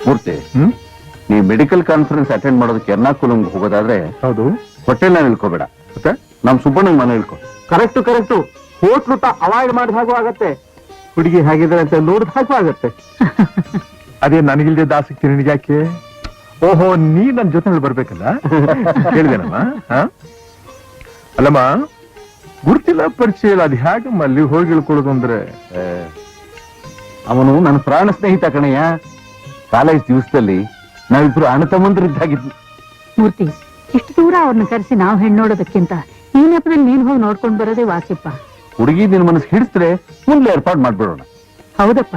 ಮೂರ್ತಿ, ನೀ medical conference attend ಮಾಡೋದಕ್ಕೆ ಎರ್ನಾಕುಲಂಗೆ ಹೋಗೋದಾದ್ರೆ ಹೌದು, ಹೋಟೆಲ್ ನಿಲ್ಕೋಬೇಡ, ಮತ್ತೆ ನಮ್ ಸುಬ್ಬಣ್ಣಂಗ್ ಮನೆ ಇಳ್ಕೊ. ಕರೆಕ್ಟು ಹೋಟ್ಲು ಅವಾಯ್ಡ್ ಮಾಡಿದ ಹಾಗೂ ಆಗತ್ತೆ, ಹುಡುಗಿ ಹೇಗಿದ್ದಾರೆ ಅಂತ ನೋಡಿದ ಹಾಗೂ ಆಗತ್ತೆ. ಅದೇ ನನಗಿಲ್ದೆ ದಾಸಕ್ತಿ ನಿನಗೆ ಯಾಕೆ? ಓಹೋ, ನೀ ನನ್ ಜೊತೆ ಬರ್ಬೇಕಲ್ಲ, ಹೇಳಿದೇನಮ್ಮ? ಅಲ್ಲಮ್ಮ, ಗುರ್ತಿಲ್ಲ, ಪರಿಚಯ ಇಲ್ಲ, ಅದು ಹೇಗಮ್ಮ ಅಲ್ಲಿ ಹೋಗಿ ಇಳ್ಕೊಳ್ಳೋದು ಅಂದ್ರೆ? ಅವನು ನನ್ನ ಪ್ರಾಣ ಸ್ನೇಹಿತ ಕಣಯ್ಯ. ಕಾಲೇಜ್ ದಿವಸದಲ್ಲಿ ನಾವಿಬ್ರು ಅಣ್ಣ ತಮ್ಮಂದ್ರಿದ್ದಾಗಿದ್ವಿ. ಮೂರ್ತಿ, ಇಷ್ಟು ದೂರ ಅವ್ರನ್ನ ಕರೆಸಿ ನಾವು ಹೆಣ್ಣು ನೋಡೋದಕ್ಕಿಂತ ಈ ನೆಪದಲ್ಲಿ ನೀನ್ ಹೋಗಿ ನೋಡ್ಕೊಂಡ್ ಬರೋದೇ ವಾಸಿಪ್ಪ. ಹುಡುಗಿ ನಿನ್ ಮನಸ್ಸು ಹಿಡಿಸಿದ್ರೆ ಮುಂದೆ ಏರ್ಪಾಡು ಮಾಡ್ಬಿಡೋಣ. ಹೌದಪ್ಪ.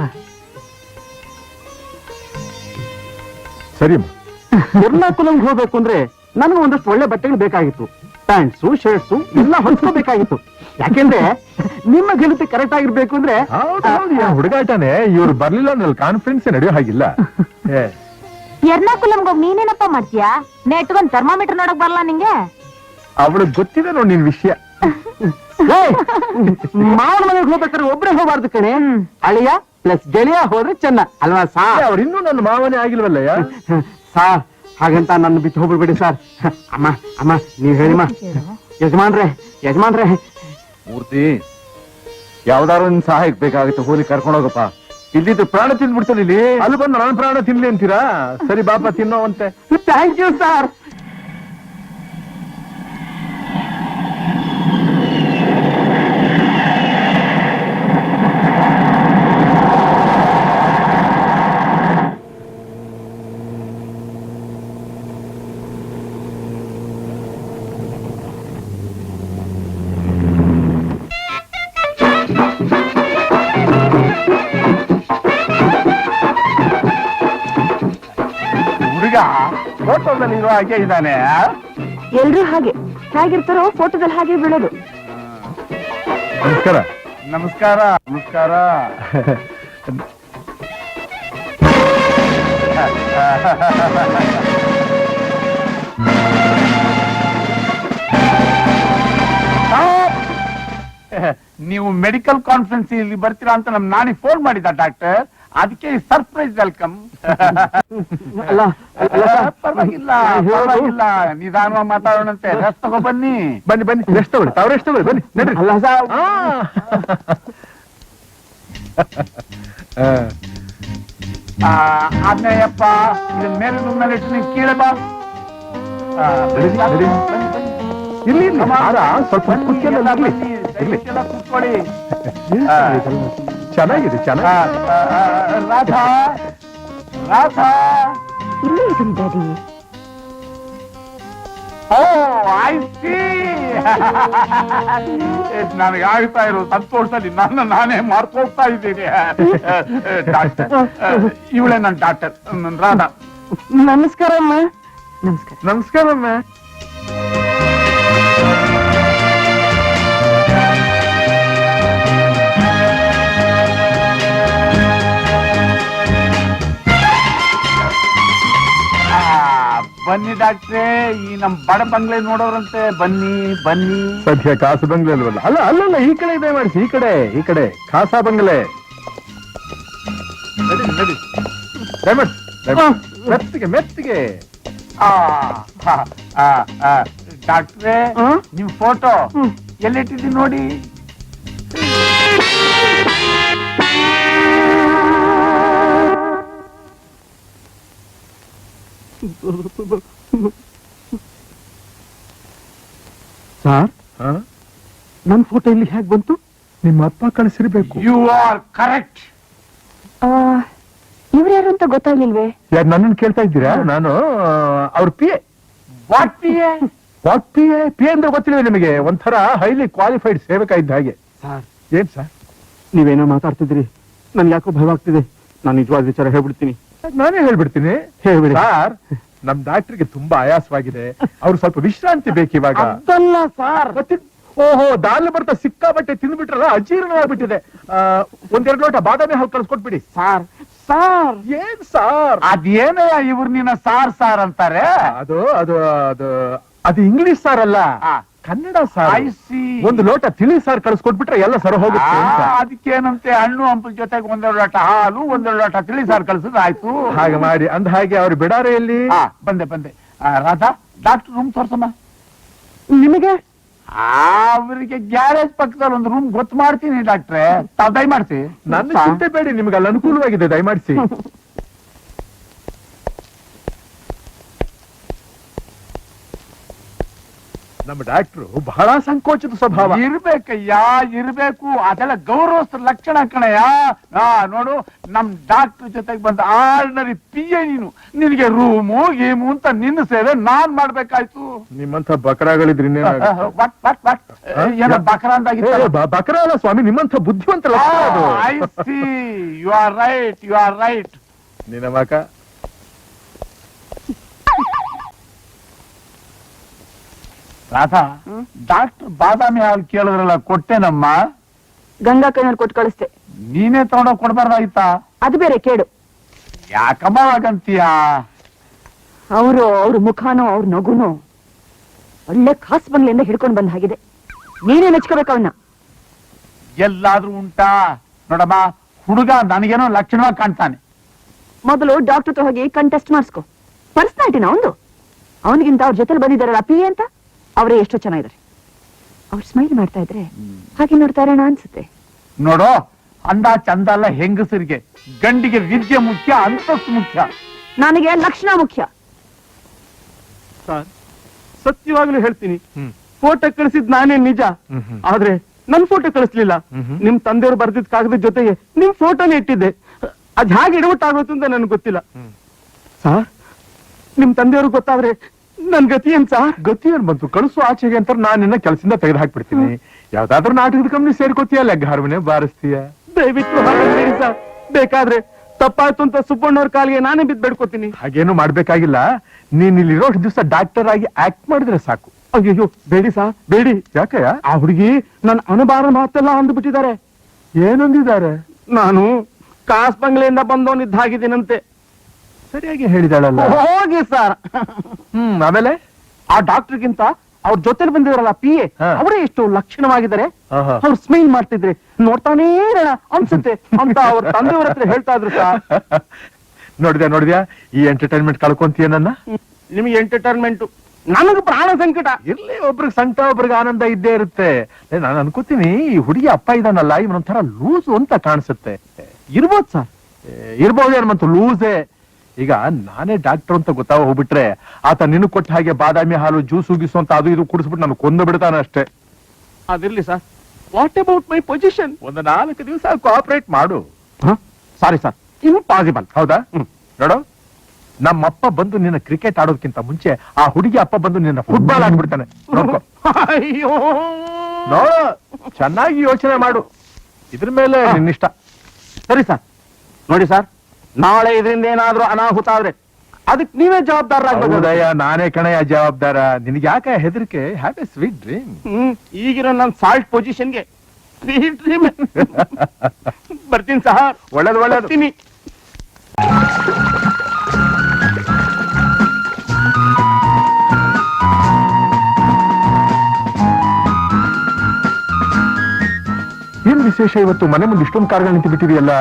ಸರಿ, ಎರ್ನಾಕುಲಂಗೆ ಹೋಗ್ಬೇಕು ಅಂದ್ರೆ ನನಗೆ ಒಂದಷ್ಟು ಒಳ್ಳೆ ಬಟ್ಟೆಗಳು ಬೇಕಾಗಿತ್ತು. ಪ್ಯಾಂಟ್ಸು, ಶರ್ಟ್ಸು ಎಲ್ಲ ಹೊಂದ್ಕೋಬೇಕಾಗಿತ್ತು. ಯಾಕೆಂದ್ರೆ ನಿಮ್ಮ ಗೆಳತಿ ಕರೆಕ್ಟ್ ಆಗಿರ್ಬೇಕು ಅಂದ್ರೆ. ಹುಡುಗಾಟನೆ, ಇವ್ರು ಬರ್ಲಿಲ್ಲ ಅಂದ್ರೆ ಕಾನ್ಫರೆನ್ಸ್ ನಡೆಯೋ ಹಾಗಿಲ್ಲ. ಎರ್ನಾಕುಲಂಗೆ ಹೋಗಿ ನೀನೇನಪ್ಪ ಮಾಡ್ತೀಯಾ? ನೆಟ್ಗೊಂದ್ ಥರ್ಮಾಮೀಟರ್ ನೋಡಕ್ ಬರಲ್ಲ ನಿಂಗೆ? ಅವಳಿಗೆ ಗೊತ್ತಿದೆ ನೋಡಿ ನಿನ್ ವಿಷಯ. ಮಾವನ ಮನೆಗೆ ಹೋಗ್ಬೇಕಾದ್ರೆ ಒಬ್ರೇ ಹೋಗ್ಬಾರ್ದು ಕಣೆ. ಅಳಿಯ ಪ್ಲಸ್ ಗೆಳೆಯ ಹೋದ್ರೆ ಚೆನ್ನ ಅಲ್ವಾ ಸಾರ್? ಅವ್ರು ಇನ್ನೂ ನನ್ನ ಮಾವನೇ ಆಗಿಲ್ವಲ್ಲಯ್ಯ ಸಾರ್. ಹಾಗಂತ ನನ್ನ ಬಿಟ್ಟು ಹೋಗ್ಬಿಡ್ಬೇಡಿ ಸಾರ್. ಅಮ್ಮ ಅಮ್ಮ ನೀವ್ ಹೇಳಿಮ್ಮ. ಯಜಮಾನ್ರೆ ಮೂರ್ತಿ, ಯಾವ್ದಾದ್ರು ನಿನ್ ಸಹಾಯಕ್ ಬೇಕಾಗುತ್ತೆ, ಹೋಗಿ ಕರ್ಕೊಂಡೋಗಪ್ಪ. ಇಲ್ಲಿದ್ದು ಪ್ರಾಣ ತಿಂದ್ಬಿಡ್ತಾನೆ ಇಲ್ಲಿ. ಅಲ್ಲಿ ಬಂದು ನನ್ನ ಪ್ರಾಣ ತಿನ್ಲಿ ಅಂತೀರಾ? ಸರಿ ಬಾಪ, ತಿನ್ನೋವಂತೆ. Thank you sir. ಫೋಟೋದಲ್ಲಿ ಇರೋ ಹಾಗೆ ಇದ್ದಾನೆ. ಎಲ್ರೂ ಹಾಗೆ ಹೇಗಿರ್ತಾರೋ ಫೋಟೋದಲ್ಲಿ ಹಾಗೆ ಬೀಳೋದು. ನಮಸ್ಕಾರ. ನಮಸ್ಕಾರ. ನಮಸ್ಕಾರ. ನೀವು ಮೆಡಿಕಲ್ ಕಾನ್ಫರೆನ್ಸ್ ಇಲ್ಲಿ ಬರ್ತೀರಾ ಅಂತ ನಮ್ ನಾನಿ ಫೋನ್ ಮಾಡಿದ ಡಾಕ್ಟರ್. ಅದಕ್ಕೆ ಸರ್ಪ್ರೈಸ್ ವೆಲ್ಕಮ್. ಅಲ್ಲ ಪರವಾಗಿಲ್ಲ, ನಿಧಾನವಾಗಿ ಮಾತಾಡೋಣಂತೆ. ರೆಸ್ಟ್ ತಗೋ ಬನ್ನಿ. ಬನ್ನಿ ರೆಸ್ಟ್ ತಗೊಳ್ಳಿ, ತಾವ್ ರೆಸ್ಟ್ ತಗೊಳ್ಳಿ, ಬನ್ನಿ ನಡ್ರಿ. ಆಜ್ಞೆಯಪ್ಪ, ಇದನ್ನ ಮೇಲೆ ರೂಮ್ನಲ್ಲಿ ಇಟ್ಟು ನೀವು ಕೀಳಬಾ. ಇಲ್ಲಿ ಸ್ವಲ್ಪ ಕೂತ್ಕೊಳ್ಳಿ. ಚೆನ್ನಾಗಿದೆ, ಚೆನ್ನಾಗಿ. ರಾಧಾ, ರಾಧಾ ಇಲ್ಲೇ ಇದೀನಿ ಡ್ಯಾಡಿ. O, I C. ನನಗೆ ಆಗ್ತಾ ಇರೋ ಸಂತೋಷದಲ್ಲಿ ನಾನೇ ಮಾರ್ಕೋಗ್ತಾ ಇದ್ದೀನಿ. ಡಾಕ್ಟರ್, ಇವಳೇ ನನ್ನ ಡಾಕ್ಟರ್ ರಾಧಾ. ನಮಸ್ಕಾರ ಅಮ್ಮ. ನಮಸ್ಕಾರ. ನಮಸ್ಕಾರಮ್ಮ. ಬನ್ನಿ ಡಾಕ್ಟ್ರೇ, ಈ ನಮ್ ಬಡ ಬಂಗ್ಲೆ ನೋಡೋರಂತೆ. ಬನ್ನಿ ಬನ್ನಿ. ಸದ್ಯ ಕಾಸು ಬಂಗ್ಲೆ ಅಲ್ವಲ್ಲ? ಅಲ್ಲ, ಈ ಕಡೆ ಇದೆ ಮಾಡಿಸಿ. ಈ ಕಡೆ ಖಾಸಾ ಬಂಗ್ಲೆ. ಮೆತ್ತಿಗೆ. ಡಾಕ್ಟ್ರೇ, ನಿಮ್ ಫೋಟೋ ಎಲ್ಲಿಟ್ಟಿದ್ದೀನಿ ನೋಡಿ. ಸಾರ್, ನನ್ ಫೋಟೋ ಇಲ್ಲಿ ಹೇಗೆ ಬಂತು? ನಿಮ್ಮ ಅಪ್ಪ ಕಳಿಸಿರ್ಬೇಕು. You are correct. ಇವ್ರು ಯಾರು ಅಂತ ಗೊತ್ತಾಗ್ಲಿಲ್ವೇ? ಯಾರು ನನ್ನನ್ನು ಕೇಳ್ತಾ ಇದ್ದೀರಾ? ನಾನು ಅವ್ರ P A. What P A? What P A? P A ಅಂದ್ರೆ ಗೊತ್ತಿಲ್ವೇ ನಿಮಗೆ? ಒಂಥರ ಹೈಲಿ ಕ್ವಾಲಿಫೈಡ್ ಸೇವಕ ಇದ್ದ ಹಾಗೆ. ಏನ್ ಸರ್ ನೀವೇನೋ ಮಾತಾಡ್ತಿದ್ರಿ, ನನ್ಗೆ ಯಾಕೋ ಭಯವಾಗ್ತಿದೆ. ನಾನು ನಿಜವಾದ ವಿಚಾರ ಹೇಳ್ಬಿಡ್ತೀನಿ. ನಾನೇ ಹೇಳ್ಬಿಡ್ತೀನಿ. ಹೇಳ್ಬಿಡಿ ಸರ್. ನಮ್ ಡಾಕ್ಟರ್ಗೆ ತುಂಬಾ ಆಯಾಸವಾಗಿದೆ, ಅವ್ರು ಸ್ವಲ್ಪ ವಿಶ್ರಾಂತಿ ಬೇಕು ಇವಾಗ. ಅದಲ್ಲ ಸರ್. ಓಹೋ, ದಾಲ್ ಬರ್ತಾ ಸಿಕ್ಕಾಬಟ್ಟೆ ತಿಂದ್ಬಿಟ್ರಲ್ಲ, ಅಜೀರ್ಣವಾಗ್ಬಿಟ್ಟಿದೆ. ಒಂದೆರಡು ಲೋಟ ಬಾದಾಮಿ ಹಾಲು ಕಳ್ಸ್ಕೊಟ್ಬಿಡಿ. ಸಾರ್ ಸಾರ್ ಏನ್ ಸಾರ್? ಅದೇನಯ್ಯ ಇವ್ರು ನಿನ್ನ ಸಾರ್ ಸಾರ್ ಅಂತಾರೆ? ಅದು ಅದು ಅದು ಅದು ಇಂಗ್ಲಿಷ್ ಸಾರ್ ಅಲ್ಲ, ಕನ್ನಡ ಸಾರು I see. ಒಂದು ಲೋಟ ತಿಳಿ ಸಾರು ಕಳಿಸ್ಕೊಟ್ಬಿಟ್ರೆ ಎಲ್ಲ ಸರ ಹೋಗುತ್ತೆ ಅಂತ. ಅದಕ್ಕೇನಂತೆ ಹಣ್ಣು ಹಂಪಲ ಜೊತೆಗೆ ಒಂದೆರಡು ಲೋಟ ಹಾಲು ಒಂದೆರಡು ಲೋಟ ತಿಳಿ ಸಾರು ಕಳ್ಸಿದ್ರೆ ಆಯ್ತು. ಹಾಗೆ ಮಾಡಿ ಅಂದ ಹಾಗೆ ಅವ್ರು ಬಿಡಾರೆಯಲ್ಲಿ ಬಂದೆ ರಾಧಾ ಡಾಕ್ಟರ್ ರೂಮ್ ತೋರ್ಸಮ್ಮ. ನಿಮಗೆ ಅವರಿಗೆ ಗ್ಯಾರೇಜ್ ಪಕ್ಕದಲ್ಲಿ ಒಂದು ರೂಮ್ ಗೊತ್ತು ಮಾಡ್ತೀನಿ ಡಾಕ್ಟ್ರೆ, ತಾವ್ ದಯಮಾಡ್ಸಿ. ನನ್ನ ಚಿಂತೆ ಬೇಡಿ, ನಿಮ್ಗೆ ಅಲ್ಲಿ ಅನುಕೂಲವಾಗಿದೆ, ದಯಮಾಡಿಸಿ. ನಮ್ಮ ಡಾಕ್ಟ್ರು ಬಹಳ ಸಂಕೋಚದ ಸ್ವಭಾವ. ಇರ್ಬೇಕಯ್ಯ, ಇರ್ಬೇಕು. ಅದೆಲ್ಲ ಗೌರವಸ್ಥ ಲಕ್ಷಣ ಕಣಯ್ಯ. ನೋಡು, ನಮ್ ಡಾಕ್ಟರ್ ಜೊತೆಗೆ ಬಂದ ಆರ್ಡಿನರಿ PA ನೀನು. ನಿನಗೆ ರೂಮು ಗೇಮು ಅಂತ ನಿನ್ನ ಸೇವೆ ನಾನ್ ಮಾಡ್ಬೇಕಾಯ್ತು. ನಿಮ್ಮಂತ ಬಕರಾಗಳಿದ್ರಿ ಏನೋ ಬಕರ ಅಂದಾಗಿತ್ತು. ಬಕರ ಅಲ್ಲ ಸ್ವಾಮಿ, ನಿಮ್ಮಂತ ಬುದ್ಧಿವಂತ ಲಕ್ಷಣ ಅದು. I see, you are right, you are right. ನಿನ್ನ ಮಕ ರಾಧಾ, ಡಾಕ್ಟರ್ ಬಾದಾಮಿ ಹಾಲು ಕೇಳಿದ್ರಲ್ಲ, ಕೊಟ್ಟೆನಮ್ಮ. ಗಂಗಾ ಕೈನಲ್ಲಿ ಕೊಟ್ಟು ಕಳಿಸ್ತೆ. ನೀನೇ ತಗೊಂಡೋಗ್ ಕೊಡ್ಬಾರ್ದಾಯ್ತಾ? ಅದು ಬೇರೆ ಕೇಡು. ಯಾಕಮ್ಮ ಹಾಗಂತೀಯ? ಅವ್ರ ಮುಖಾನೋ ಅವ್ರ ನಗುನೋ ಒಳ್ಳೆ ಖಾಸ್ ಬಂಗ್ಲೆಯಿಂದ ಹಿಡ್ಕೊಂಡು ಬಂದ ಹಾಗಿದೆ. ನೀನೇ ನೆಚ್ಕೋಬೇಕು ಅವನ್ನ. ಎಲ್ಲಾದ್ರೂ ಉಂಟಾ ನೋಡಮ್ಮ, ಹುಡುಗ ನನಗೇನೋ ಲಕ್ಷಣವಾಗಿ ಕಾಣ್ತಾನೆ. ಮೊದಲು ಡಾಕ್ಟರ್ ಹತ್ರ ಹೋಗಿ ಕಂಟೆಸ್ಟ್ ಮಾಡಿಸ್ಕೊ. ಪರ್ಸನಾಲಿಟಿನ ಒಂದು. ಅವನಿಗಿಂತ ಅವ್ರ ಜೊತೆ ಬಂದಿದ್ದಾರಲ್ಲ PA ಅಂತ, ಅವರೇ ಎಷ್ಟೋ ಚೆನ್ನಾಗಿದ್ದಾರೆ. ಅವ್ರು ಸ್ಮೈಲ್ ಮಾಡ್ತಾ ಇದ್ರೆ ಹಾಗೆ ನೋಡ್ತಾ ಇರೋಣ ಅನ್ಸುತ್ತೆ. ನೋಡೋ, ಅಂದ ಚಂದ ಅಲ್ಲ ಹೆಂಗಸರಿಗೆ. ಗಂಡಿಗೆ ವಿದ್ಯೆ ಮುಖ್ಯ, ಅಂತಸ್ತು ಮುಖ್ಯ. ನನಗೆ ಲಕ್ಷಣ ಮುಖ್ಯ. ಸತ್ಯವಾಗ್ಲೂ ಹೇಳ್ತೀನಿ, ಫೋಟೋ ಕಳಿಸಿದ್ ನಾನೇ ನಿಜ. ಆದ್ರೆ ನನ್ ಫೋಟೋ ಕಳಿಸ್ಲಿಲ್ಲ. ನಿಮ್ ತಂದೆಯವರು ಬರ್ದಿದ್ ಕಾಗದ ಜೊತೆಗೆ ನಿಮ್ ಫೋಟೋನೇ ಇಟ್ಟಿದ್ದೆ. ಅದ್ ಹೇಗೆ ಇಡವಟ್ಟಾಗೋತು ಅಂತ ನನ್ಗೆ ಗೊತ್ತಿಲ್ಲ. ಸರ್, ನಿಮ್ ತಂದೆಯವ್ರಿಗೆ ಗೊತ್ತಾದ್ರೆ ನನ್ ಗತಿ ಏನ್ ಸರ್? ಗತಿ ಏನ್ ಬಂತು? ಕಳಿಸು ಆಚೆಗೆ ಅಂತ ನಾನು ನಿನ್ನ ಕೆಲಸದಿಂದ ತೆಗೆದು ಹಾಕ್ಬಿಡ್ತೀನಿ. ಯಾವ್ದಾದ್ರು ನಾಟಕದ ಕಂಪ್ನಿ ಸೇರ್ಕೋತೀಯ, ಲೆಗ್ ಹಾರ್ಮೋನಿಯಂ ಬಾರಿಸ್ತೀಯ. ದಯವಿಟ್ಟು ಹಾಗೆ ಸರ್. ಬೇಕಾದ್ರೆ ತಪ್ಪಾಯ್ತು ಅಂತ ಸುಬ್ಬಣ್ಣವ್ರ ಕಾಲಿಗೆ ನಾನೇ ಬಿದ್ದು ಬೇಡ್ಕೋತೀನಿ. ಹಾಗೇನು ಮಾಡ್ಬೇಕಾಗಿಲ್ಲ. ನೀನ್ ಇಲ್ಲಿರೋ ದಿವಸ ಡಾಕ್ಟರ್ ಆಗಿ ಆಕ್ಟ್ ಮಾಡಿದ್ರೆ ಸಾಕು. ಅಯ್ಯೋ ಬೇಡಿ ಸರ್, ಬೇಡಿ. ಯಾಕಯ್ಯ? ಆ ಹುಡುಗಿ ನನ್ನ ಅನುಭಾರ ಮಾತೆಲ್ಲ ಅಂದ್ಬಿಟ್ಟಿದ್ದಾರೆ. ಏನಂದಿದ್ದಾರೆ? ನಾನು ಕಾಸ್ ಬಂಗ್ಲೆಯಿಂದ ಬಂದವನಿದ್ದ ಹಾಗಿದ್ದೀನಂತೆ. ಸರಿಯಾಗಿ ಹೇಳಿದಾಳಲ್ಲ. ಹೋಗಿ ಸರ್. ಆಮೇಲೆ ಆ ಡಾಕ್ಟರ್ಗಿಂತ ಅವ್ರ ಜೊತೆ ಬಂದಿದ್ರಲ್ಲ PA, ಹಾ. ಅವರೇ ಎಷ್ಟು ಲಕ್ಷಣವಾಗಿದ್ದಾರೆ. ಆಹಾ. ಅವ್ರು ಸ್ಮೈಲ್ ಮಾಡ್ತಿದ್ರೆ ನೋಡ್ತಾನೇ ಇರೋಣ ಅನ್ಸುತ್ತೆ ಅಂತ ಅವ್ರ ತಂದೆಯವ್ರ ಹತ್ರ ಹೇಳ್ತಾ ಇದ್ರು ಸರ್. ನೋಡಿದ್ಯಾ ಈ ಎಂಟರ್ಟೈನ್ಮೆಂಟ್ ಕಳ್ಕೊಂತೀಯ ನನ್ನ? ನಿಮ್ಗೆ ಎಂಟರ್ಟೈನ್ಮೆಂಟ್, ನನಗೆ ಪ್ರಾಣ ಸಂಕಟ. ಇರ್ಲಿ, ಒಬ್ರಿಗೆ ಸಂಕಟ ಒಬ್ರಿಗೆ ಆನಂದ ಇದ್ದೇ ಇರುತ್ತೆ. ನಾನು ಅನ್ಕೋತೀನಿ, ಈ ಹುಡುಗಿ ಅಪ್ಪ ಇದಾನಲ್ಲ, ಇವನೊಂಥರ ಲೂಸು ಅಂತ ಕಾಣಿಸುತ್ತೆ. ಇರ್ಬೋದು ಸರ್. ಇರ್ಬೋದೇನು ಮತ್ತು ಲೂಸೇ. ಈಗ ನಾನೇ ಡಾಕ್ಟರ್ ಅಂತ ಗೊತ್ತಾಗ ಹೋಗ್ಬಿಟ್ರೆ ಆತ ನಿನಗೆ ಕೊಟ್ಟ ಹಾಗೆ ಬಾದಾಮಿ ಹಾಲು ಜ್ಯೂಸು ಗೀಸು ಅಂತ ಅದು ಇದು ಕುಡಿಸ್ಬಿಟ್ಟು ನಾನು ಕೊಂದು ಬಿಡ್ತಾನೆ ಅಷ್ಟೇ. ಅದಿರ್ಲಿ sir. What about my position? ಒಂದು 4 ದಿವಸ ಕೋಆಪರೇಟ್ ಮಾಡು. Sorry sir, impossible. ಹೌದಾ? ನೋಡು, ನಮ್ಮಪ್ಪ ಬಂದು ನಿನ್ನ ಕ್ರಿಕೆಟ್ ಆಡೋದಕ್ಕಿಂತ ಮುಂಚೆ ಆ ಹುಡುಗಿ ಅಪ್ಪ ಬಂದು ನಿನ್ನ ಫುಟ್ಬಾಲ್ ಆಡ್ಬಿಡ್ತಾನೆ. ನೋಡ್ಕೊ. ಅಯ್ಯೋ, ನೋಡು, ಚೆನ್ನಾಗಿ ಯೋಚನೆ ಮಾಡು. ಇದ್ರ ಮೇಲೆ ನಿನ್ನಿಷ್ಟ. ಸರಿ ಸರ್. ನೋಡಿ ಸರ್, ನಾಳೆ ಇದರಿಂದ ಏನಾದ್ರೂ ಅನಾಹುತ ಆದ್ರೆ ಅದಕ್ಕೆ ನೀವೇ ಜವಾಬ್ದಾರರಾಗಬೇಕು. ಹೌದಯ್ಯ, ನಾನೇ ಕಣಯ್ಯ ಜವಾಬ್ದಾರ. ನಿನಗೆ ಯಾಕೆ ಹೆದರಿಕೆ? Have A sweet dream. ಈಗಿರೋ ನನ್ನ ಸಾಲ್ಟ್ ಪೊಸಿಷನ್ಗೆ ಸ್ವೀಟ್ ಡ್ರೀಮ್. ಬರ್ತೀನಿ ಸರ್. ಒಳ್ಳೇದು ಒಳ್ಳೇದು. ಬರ್ತೀನಿ. ಏನ್ ವಿಶೇಷ ಇವತ್ತು ಮನೆ ಮುಂದೆ ಇಷ್ಟೊಂದು ಕಾರ್ಗಳು ನಿಂತು ಬಿಟ್ಟಿದೆಯಲ್ಲ?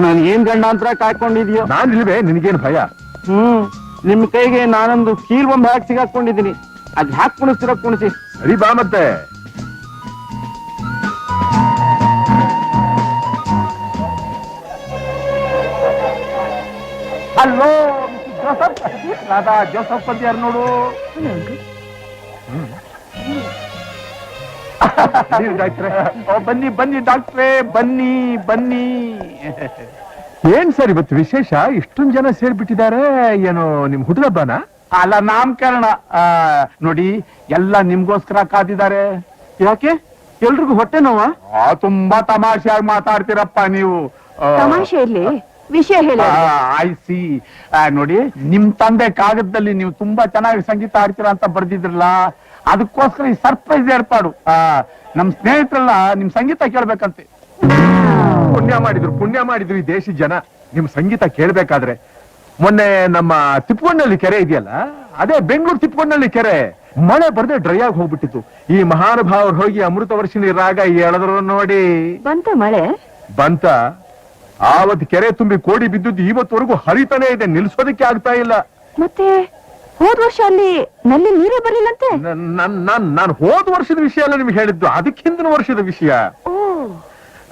ನಾನು ಏನ್ ಗಂಡಾಂತರ ಕಾಯ್ಕೊಂಡಿದ್ಯೋ. ನಾನ್ ಇಲ್ವೇ? ನಿನಗೇನು ಭಯ? ನಿಮ್ ಕೈಗೆ ನಾನೊಂದು ಕೀಲ್ ಬೊಂಬೆ ಹಾಕಿ ಸಿಗಾಕೊಂಡಿದ್ದೀನಿ. ಅದ್ ಹ್ಯಾಕ್ ಕುಣಿಸ್ತಿರೋ ಕುಣಿಸಿ. ಸರಿ ಬಾ ಮತ್ತೆ. Hello Joseph. ರಾಧಾ, ಜೋಸಫ್ ಬಂದ್ಯಾರು ನೋಡು. ಡಾಕ್ಟ್ರೆ, ಬನ್ನಿ ಬನ್ನಿ ಡಾಕ್ಟ್ರೇ, ಬನ್ನಿ ಬನ್ನಿ. ಏನ್ ಸರ್ ಇವತ್ತು ವಿಶೇಷ? ಇಷ್ಟೊಂದು ಜನ ಸೇರ್ಬಿಟ್ಟಿದ್ದಾರೆ. ಏನು ನಿಮ್ ಹುಟ್ಟುಹಬ್ಬನ? ಅಲ್ಲ, ನಾಮಕರಣ. ನೋಡಿ, ಎಲ್ಲ ನಿಮ್ಗೋಸ್ಕರ ಕಾದಿದ್ದಾರೆ. ಯಾಕೆ? ಎಲ್ರಿಗೂ ಹೊಟ್ಟೆ ನೋವಾ? ತುಂಬಾ ತಮಾಷೆಯಾಗಿ ಮಾತಾಡ್ತೀರಪ್ಪ ನೀವು. ತಮಾಷೆ ಇರ್ಲಿ, ವಿಷಯ ಹೇಳಿ. I C. ನೋಡಿ, ನಿಮ್ ತಂದೆ ಕಾಗದದಲ್ಲಿ ನೀವು ತುಂಬಾ ಚೆನ್ನಾಗಿ ಸಂಗೀತ ಆಡ್ತೀರಾ ಅಂತ ಬರ್ದಿದ್ರಲ್ಲ, ಅದಕ್ಕೋಸ್ಕರ ಈ ಸರ್ಪ್ರೈಸ್ ಏರ್ಪಾಡು. ನಮ್ ಸ್ನೇಹಿತರೆಲ್ಲ ನಿಮ್ ಸಂಗೀತ ಕೇಳ್ಬೇಕಂತೆ. ಪುಣ್ಯ ಮಾಡಿದ್ರು ಈ ದೇಶಿ ಜನ ನಿಮ್ ಸಂಗೀತ ಕೇಳ್ಬೇಕಾದ್ರೆ. ಮೊನ್ನೆ ನಮ್ಮ ತಿಪ್ಪಗೊಂಡಳ್ಳಿ ಕೆರೆ ಇದೆಯಲ್ಲ, ಅದೇ ಬೆಂಗಳೂರು ತಿಪ್ಪಗೊಂಡಳ್ಳಿ ಕೆರೆ, ಮಳೆ ಬರ್ದೆ ಡ್ರೈ ಆಗಿ ಹೋಗ್ಬಿಟ್ಟಿತ್ತು. ಈ ಮಹಾನುಭಾವರು ಹೋಗಿ ಅಮೃತ ವರ್ಷಿಣಿ ರಾಗ ಎಳೆದ್ರು ನೋಡಿ. ಬಂತ ಮಳೆ? ಬಂತ. ಆವತ್ತು ಕೆರೆ ತುಂಬಿ ಕೋಡಿ ಬಿದ್ದುದ್ದು ಇವತ್ತವರೆಗೂ ಹರಿತಾನೆ ಇದೆ, ನಿಲ್ಸೋದಕ್ಕೆ ಆಗ್ತಾ ಇಲ್ಲ. ಮತ್ತೆ ಹೋದ್ ವರ್ಷ ಅಲ್ಲಿ ನಲ್ಲಿ ನೀರೇ ಬರ್ಲಿಲ್ಲಂತೆ. ನಾನು ಹೋದ ವರ್ಷದ ವಿಷಯ ಅಲ್ಲ ನಿಮ್ಗೆ ಹೇಳಿದ್ದು, ಅದಕ್ಕೆ ಹಿಂದಿನ ವರ್ಷದ ವಿಷಯ. ಓ,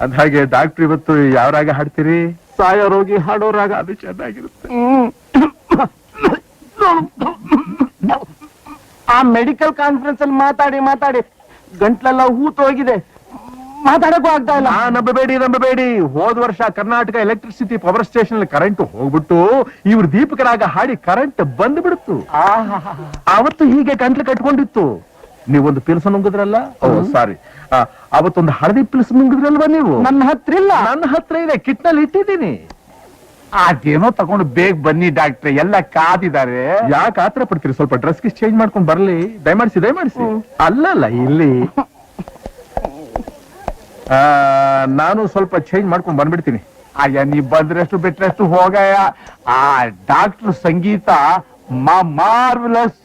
ಅದ್ ಹಾಗೆ ಡಾಕ್ಟರ್ ಇವತ್ತು ಯಾವ ರಾಗ ಹಾಡ್ತೀರಿ? ಸಾಯೋ ರೋಗಿ ಹಾಡೋ ರಾಗ ಅದು ಚೆನ್ನಾಗಿರುತ್ತೆ. ಆ ಮೆಡಿಕಲ್ ಕಾನ್ಫರೆನ್ಸ್ ಅಲ್ಲಿ ಮಾತಾಡಿ ಗಂಟ್ಲೆಲ್ಲ ಹೂತು ಹೋಗಿದೆ, ಮಾತಾಡಕ್ಕೂ ಆಗ್ತಾ ಇಲ್ಲ. ನಂಬಬೇಡಿ. ಹೋದ ವರ್ಷ ಕರ್ನಾಟಕ ಎಲೆಕ್ಟ್ರಿಸಿಟಿ ಪವರ್ ಸ್ಟೇಷನ್ ಅಲ್ಲಿ ಕರೆಂಟ್ ಹೋಗ್ಬಿಟ್ಟು ಇವ್ರ ದೀಪಕರಾಗ ಹಾಡಿ ಕರೆಂಟ್ ಬಂದ್ ಬಿಡ್ತು. ಅವತ್ತು ಹೀಗೆ ಗಂಟ್ಲು ಕಟ್ಕೊಂಡಿತ್ತು. ನೀವೊಂದು ಪಿಲ್ಸ್ ನುಂಗಿದ್ರಲ್ಲ, ಸಾರಿ, ಅವತ್ತೊಂದು ಹಳದಿ ಪಿಲ್ಸ್ ನುಂಗಿದ್ರಲ್ವಾ ನೀವು? ನನ್ನ ಹತ್ರ ಇಲ್ಲ. ನನ್ನ ಹತ್ರ ಇದೆ, ಕಿಟ್ನಲ್ಲಿ ಇಟ್ಟಿದ್ದೀನಿ. ಅದೇನೋ ತಗೊಂಡು ಬೇಗ ಬನ್ನಿ ಡಾಕ್ಟ್ರೆ, ಎಲ್ಲ ಕಾದಿದ್ದಾರೆ. ಯಾಕೆ ಆತರ ಪಡ್ತೀರಿ? ಸ್ವಲ್ಪ ಡ್ರೆಸ್ ಗಿಸ್ ಚೇಂಜ್ ಮಾಡ್ಕೊಂಡ್ ಬರ್ಲಿ. ದಯಮಾಡಿಸಿ. ಅಲ್ಲಲ್ಲ, ಇಲ್ಲಿ ನಾನು ಸ್ವಲ್ಪ ಚೇಂಜ್ ಮಾಡ್ಕೊಂಡ್ ಬಂದ್ಬಿಡ್ತೀನಿ. ಅಯ್ಯ, ನೀ ಬಂದ್ರಷ್ಟು ಬಿಟ್ರಷ್ಟು ಹೋಗಯ್ಯ. ಆ ಡಾಕ್ಟರ್ ಸಂಗೀತ ಮಾರ್ವಲಸ್.